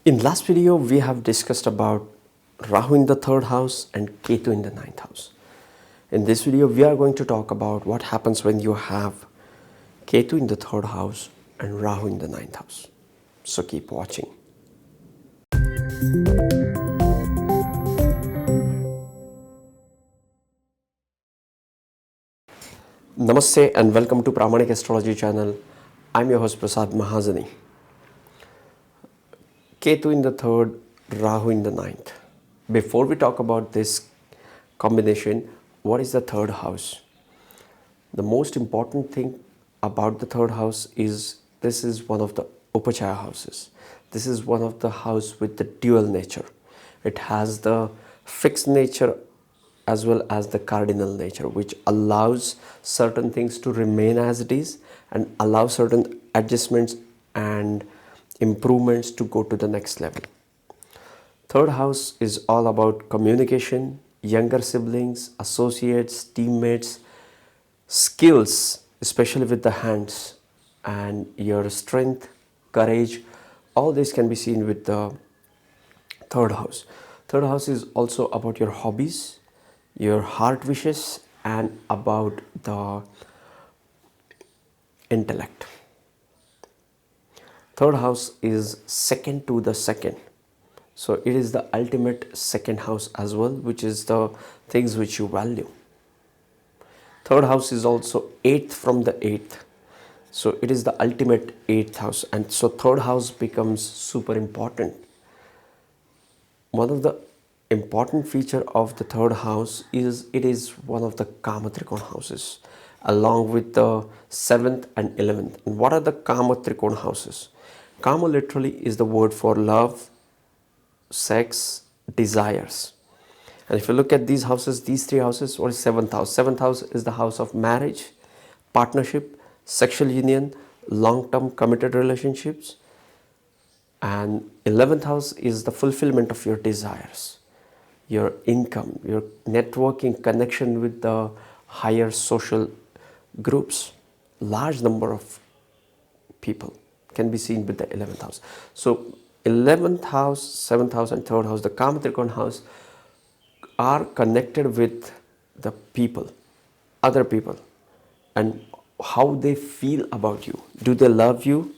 In last video, we have discussed about Rahu in the third house and Ketu in the ninth house. In this video, we are going to talk about what happens when you have Ketu in the third house and Rahu in the ninth house. So keep watching. Namaste and welcome to Vedic Astrology channel. I'm your host Prasad Mahazani. Ketu in the third, Rahu in the ninth. Before we talk about this combination, what is the third house? The most important thing about the third house is this is one of the Upachaya houses. This is one of the house with the dual nature. It has the fixed nature as well as the cardinal nature, which allows certain things to remain as it is and allow certain adjustments and improvements to go to the next level. Third house is all about communication, younger siblings, associates, teammates, skills, especially with the hands, and your strength, courage. All this can be seen with the third house. Third house is also about your hobbies, your heart wishes, and about the intellect. Third house is second to the second. So it is the ultimate second house as well, which is the things which you value. Third house is also eighth from the eighth. So it is the ultimate eighth house. And so third house becomes super important. One of the important feature of the third house is it is one of the Kama Trikona houses along with the 7th and 11th. And what are the Kama Trikona houses? Kama literally is the word for love, sex, desires. And if you look at these houses, these three houses, what is 7th house? 7th house is the house of marriage, partnership, sexual union, long-term committed relationships. And 11th house is the fulfillment of your desires, your income, your networking, connection with the higher social groups. Large number of people can be seen with the 11th house. So 11th house, 7th house and 3rd house, the Kama Trikona house, are connected with the people, other people, and how they feel about you. Do they love you?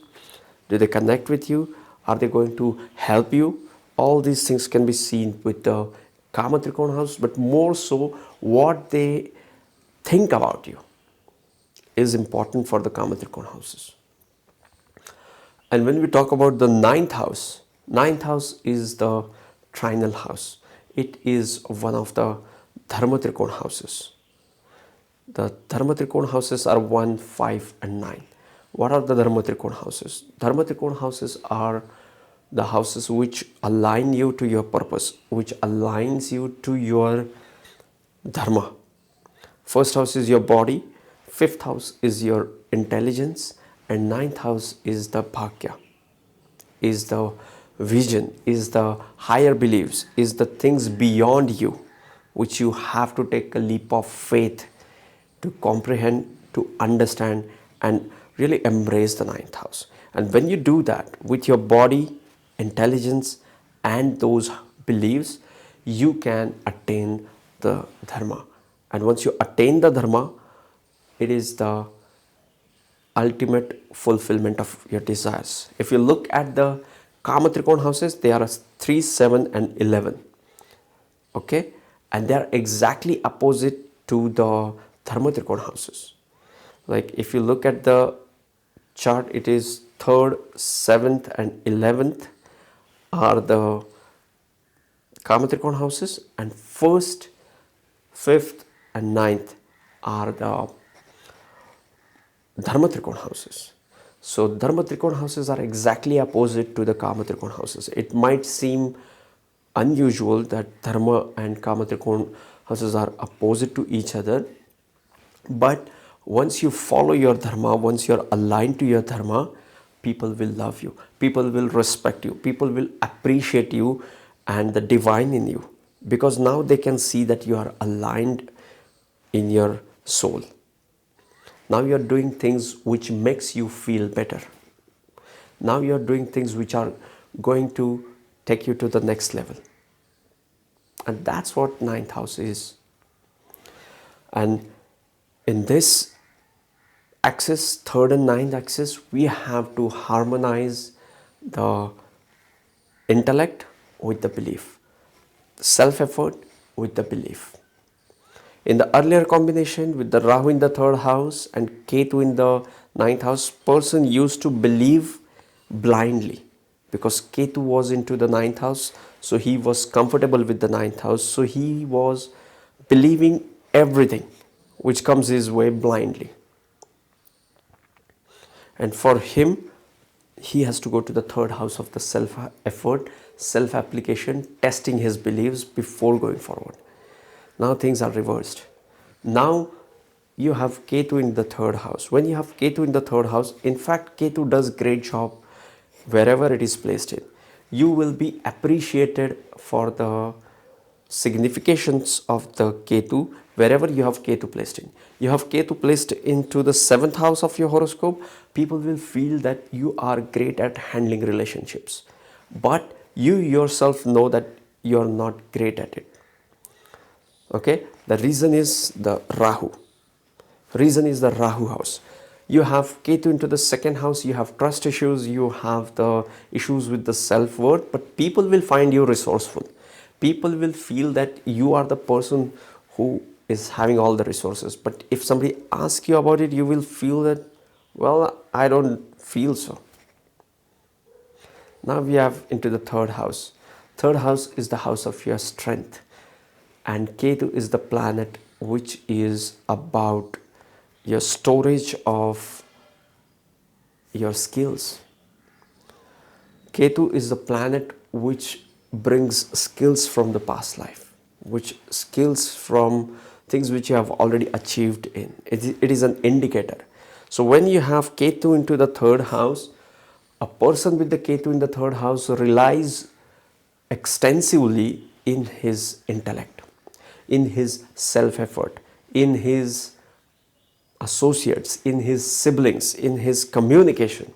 Do they connect with you? Are they going to help you? All these things can be seen with the Kama Trikona house, but more so what they think about you is important for the Kama Trikona houses. And when we talk about the ninth house is the trinal house. It is one of the Dharma Trikona houses. The Dharma Trikona houses are 1, 5 and 9. What are the Dharma Trikona houses? Dharma Trikona houses are the houses which align you to your purpose, which aligns you to your Dharma. First house is your body, 5th house is your intelligence, and 9th house is the Bhagya, is the vision, is the higher beliefs, is the things beyond you, which you have to take a leap of faith to comprehend, to understand, and really embrace the 9th house. And when you do that with your body, intelligence, and those beliefs, you can attain the Dharma. And once you attain the Dharma, it is the ultimate fulfillment of your desires. If you look at the Kama Trikona houses, they are 3, 7 and 11. Okay? And they are exactly opposite to the Dharma Trikona houses. Like if you look at the chart, it is 3rd, 7th and 11th are the Kama Trikona houses, and 1st, 5th and 9th are the Dharma Trikona houses. So Dharma Trikona houses are exactly opposite to the Kama Trikona houses. It might seem unusual that Dharma and Kama Trikona houses are opposite to each other, but once you follow your Dharma, once you're aligned to your Dharma, people will love you, people will respect you, people will appreciate you and the divine in you, because now they can see that you are aligned in your soul. Now you are doing things which makes you feel better. Now you are doing things which are going to take you to the next level. And that's what ninth house is. And in this axis, third and ninth axis, we have to harmonize the intellect with the belief, self-effort with the belief. In the earlier combination with the Rahu in the third house and Ketu in the ninth house, person used to believe blindly because Ketu was into the ninth house, so he was comfortable with the ninth house, so he was believing everything which comes his way blindly. And for him, he has to go to the third house of the self-effort, self-application, testing his beliefs before going forward. Now things are reversed. Now you have Ketu in the third house. When you have Ketu in the third house, in fact, Ketu does great job wherever it is placed in. You will be appreciated for the significations of the Ketu wherever you have Ketu placed in. You have Ketu placed into the 7th house of your horoscope, people will feel that you are great at handling relationships. But you yourself know that you are not great at it. Okay, the reason is the Rahu. Reason is the Rahu house. You have Ketu into the 2nd house, you have trust issues, you have the issues with the self-worth, but people will find you resourceful. People will feel that you are the person who is having all the resources. But if somebody asks you about it, you will feel that, well, I don't feel so. Now we have into the 3rd house. 3rd house is the house of your strength. And Ketu is the planet which is about your storage of your skills. Ketu is the planet which brings skills from the past life, which skills from things which you have already achieved in. It is an indicator. So when you have Ketu into the 3rd house, a person with the Ketu in the 3rd house relies extensively in his intellect, in his self-effort, in his associates, in his siblings, in his communication,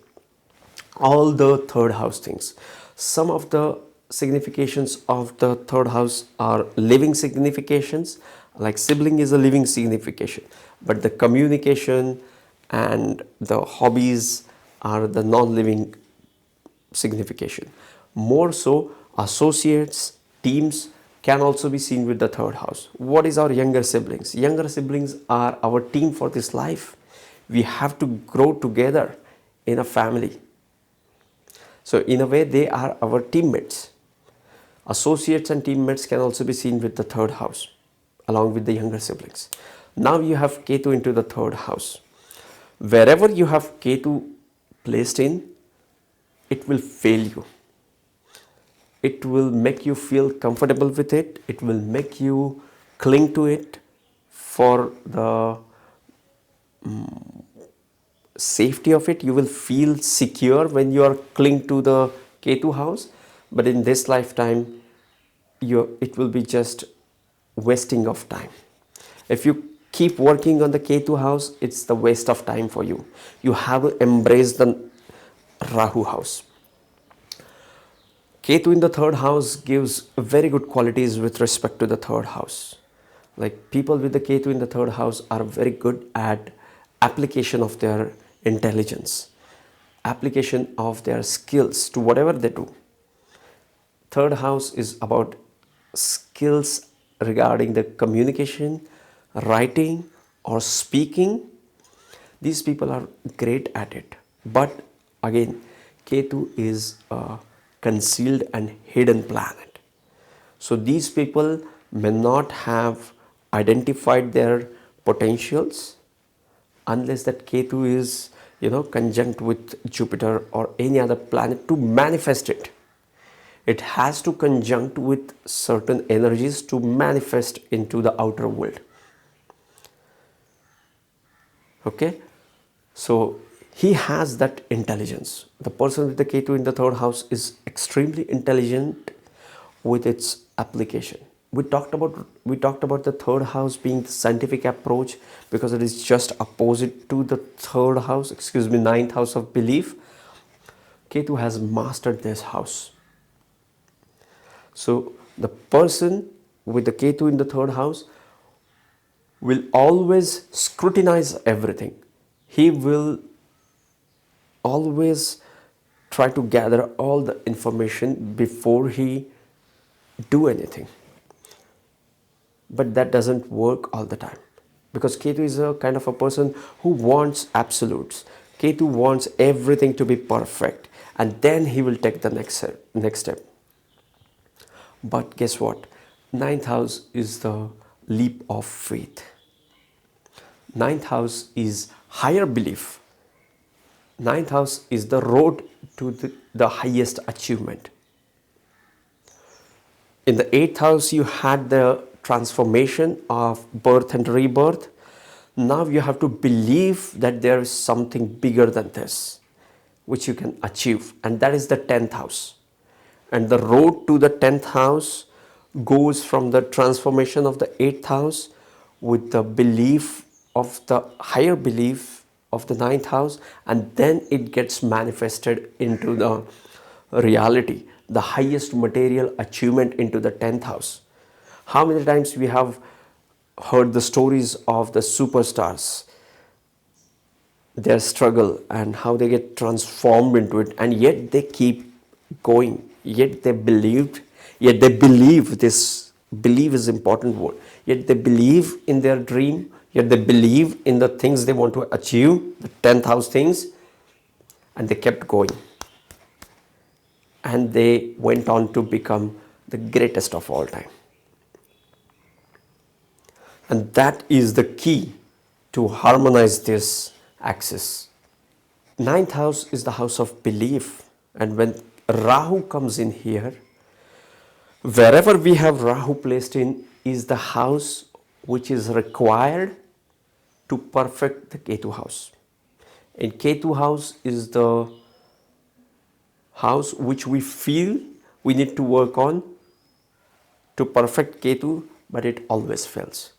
all the 3rd house things. Some of the significations of the 3rd house are living significations, like sibling is a living signification, but the communication and the hobbies are the non-living signification. More so, associates, teams can also be seen with the 3rd house. What is our younger siblings? Younger siblings are our team for this life. We have to grow together in a family. So in a way, they are our teammates. Associates and teammates can also be seen with the 3rd house, along with the younger siblings. Now you have Ketu into the 3rd house. Wherever you have Ketu placed in, it will fail you. It will make you feel comfortable with it. It will make you cling to it for the safety of it. You will feel secure when you are cling to the Ketu house. But in this lifetime, it will be just wasting of time. If you keep working on the Ketu house, it's the waste of time for you. You have to embrace the Rahu house. Ketu in the 3rd house gives very good qualities with respect to the 3rd house. Like people with the Ketu in the 3rd house are very good at application of their intelligence, application of their skills to whatever they do. 3rd house is about skills regarding the communication, writing or speaking. These people are great at it. But again, Ketu is a concealed and hidden planet. So these people may not have identified their potentials unless that Ketu is, conjunct with Jupiter or any other planet to manifest it. It has to conjunct with certain energies to manifest into the outer world. Okay? So he has that intelligence. The person with the Ketu in the 3rd house is extremely intelligent with its application. We talked about the 3rd house being the scientific approach because it is just opposite to the 9th house of belief. Ketu has mastered this house. So the person with the Ketu in the third house will always scrutinize everything. He will always try to gather all the information before he do anything. But that doesn't work all the time, because Ketu is a kind of a person who wants absolutes. Ketu wants everything to be perfect, and then he will take the next step. But guess what? Ninth house is the leap of faith. Ninth house is higher belief. Ninth house is the road to the highest achievement. In the eighth house, you had the transformation of birth and rebirth. Now you have to believe that there is something bigger than this, which you can achieve, and that is the 10th house. And the road to the 10th house goes from the transformation of the 8th house with the belief of the higher belief of the 9th house, and then it gets manifested into the reality, the highest material achievement into the 10th house. How many times we have heard the stories of the superstars, their struggle and how they get transformed into it, and yet they keep going, yet they believe. This believe is important word. Yet they believe in their dream, yet they believe in the things they want to achieve, the 10th house things, and they kept going, and they went on to become the greatest of all time. And that is the key to harmonize this axis. Ninth house is the house of belief, and when Rahu comes in here, wherever we have Rahu placed in is the house which is required to perfect the Ketu house. And Ketu house is the house which we feel we need to work on to perfect Ketu, but it always fails.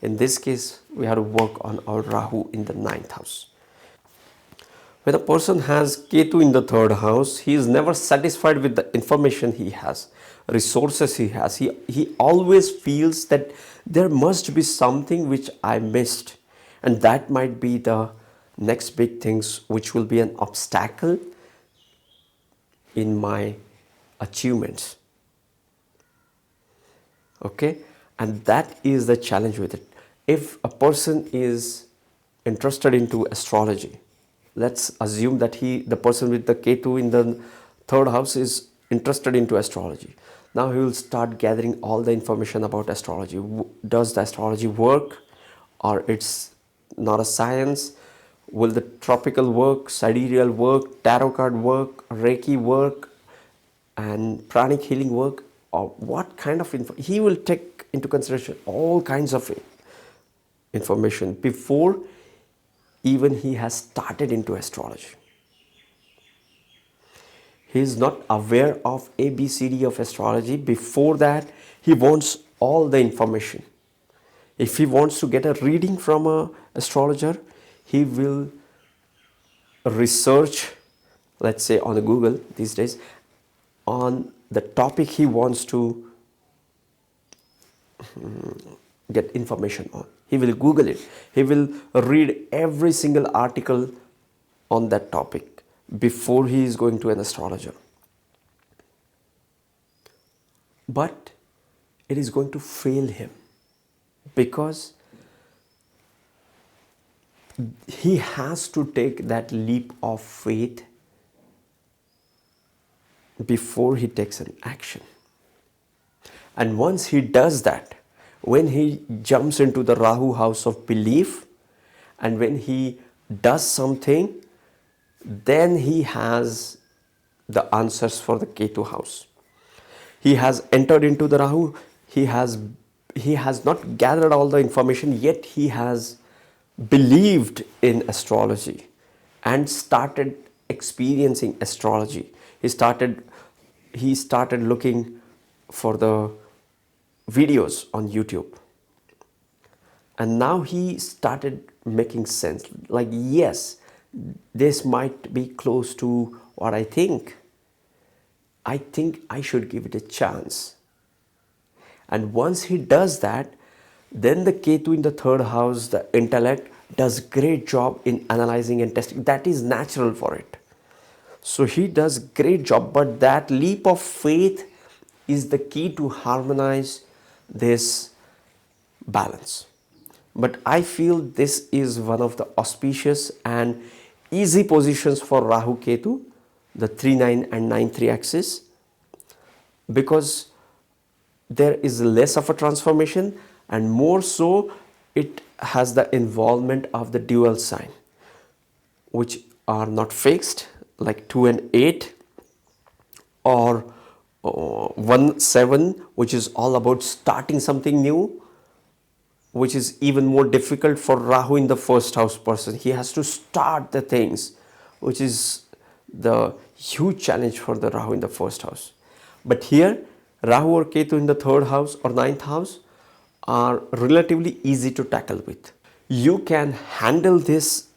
In this case, we have to work on our Rahu in the 9th house. When a person has Ketu in the 3rd house, he is never satisfied with the information he has, resources he has. He always feels that there must be something which I missed, and that might be the next big things which will be an obstacle in my achievements. Okay, and that is the challenge with it. If a person is interested into astrology, let's assume that the person with the Ketu in the 3rd house is interested into astrology. Now he will start gathering all the information about astrology. Does the astrology work, or it's not a science? Will the tropical work, sidereal work, tarot card work, Reiki work, and pranic healing work? Or what kind of info? He will take into consideration all kinds of information before even he has started into astrology. He is not aware of ABCD of astrology. Before that, he wants all the information. If he wants to get a reading from an astrologer, he will research, let's say on Google these days, on the topic he wants to get information on. He will Google it. He will read every single article on that topic before he is going to an astrologer. But it is going to fail him, because he has to take that leap of faith before he takes an action. And once he does that, when he jumps into the Rahu house of belief, and when he does something, then he has the answers for the Ketu house. He has entered into the Rahu, he has not gathered all the information, yet he has believed in astrology and started experiencing astrology. He started looking for the videos on YouTube, and now he started making sense, like, yes, this might be close to what I think. I think I should give it a chance. And once he does that, then the Ketu in the third house, the intellect, does great job in analyzing and testing. That is natural for it. So he does great job, but that leap of faith is the key to harmonize this balance. But I feel this is one of the auspicious and easy positions for Rahu Ketu, the 3-9 and 9-3 axis, because there is less of a transformation, and more so it has the involvement of the dual sign, which are not fixed, like 2 and 8, or 1-7, which is all about starting something new, which is even more difficult for Rahu in the first house person. He has to start the things, which is the huge challenge for the Rahu in the first house. But here, Rahu or Ketu in the third house or ninth house are relatively easy to tackle with. You can handle this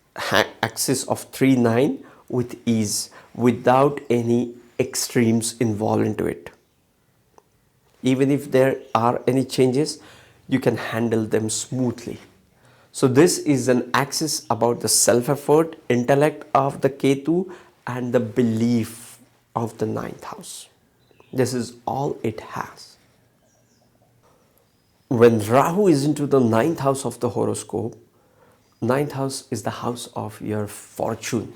axis of 3-9 with ease without any extremes involved into it. Even if there are any changes, you can handle them smoothly. So this is an axis about the self-effort, intellect of the Ketu, and the belief of the ninth house. This is all it has. When Rahu is into the ninth house of the horoscope, ninth house is the house of your fortune.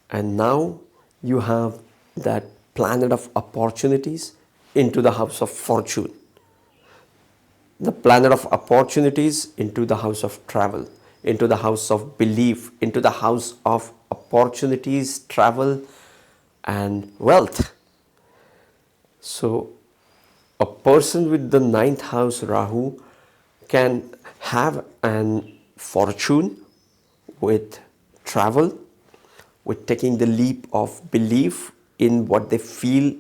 And now you have that planet of opportunities into the house of fortune. The planet of opportunities into the house of travel, into the house of belief, into the house of opportunities, travel, and wealth. So a person with the ninth house Rahu can have an fortune with travel, with taking the leap of belief in what they feel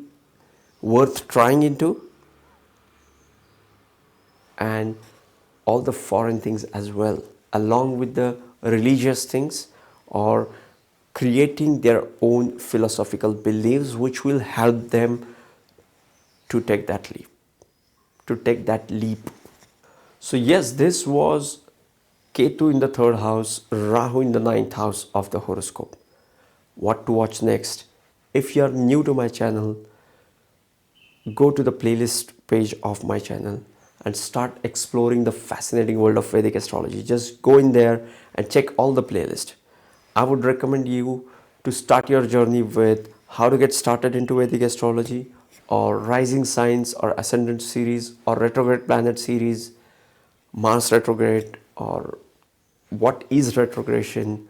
worth trying into, and all the foreign things as well, along with the religious things, or creating their own philosophical beliefs which will help them to take that leap. So yes, this was Ketu in the third house, Rahu in the ninth house of the horoscope. What to watch next? If you are new to my channel, go to the playlist page of my channel and start exploring the fascinating world of Vedic astrology. Just go in there and check all the playlist. I would recommend you to start your journey with how to get started into Vedic astrology, or rising signs or ascendant series, or retrograde planet series, Mars retrograde, or what is retrogression,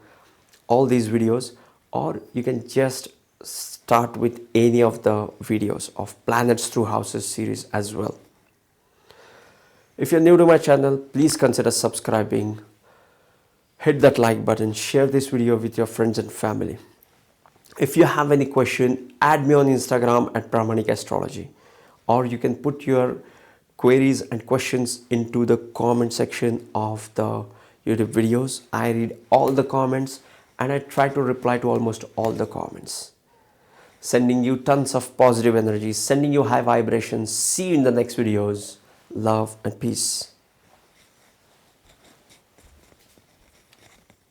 all these videos. Or you can just start with any of the videos of planets through houses series as well. If you're new to my channel, please consider subscribing, hit that like button, share this video with your friends and family. If you have any question, add me on Instagram at Vedic Astrology, or you can put your queries and questions into the comment section of the YouTube videos. I read all the comments and I try to reply to almost all the comments. Sending you tons of positive energy, sending you high vibrations. See you in the next videos. Love and peace.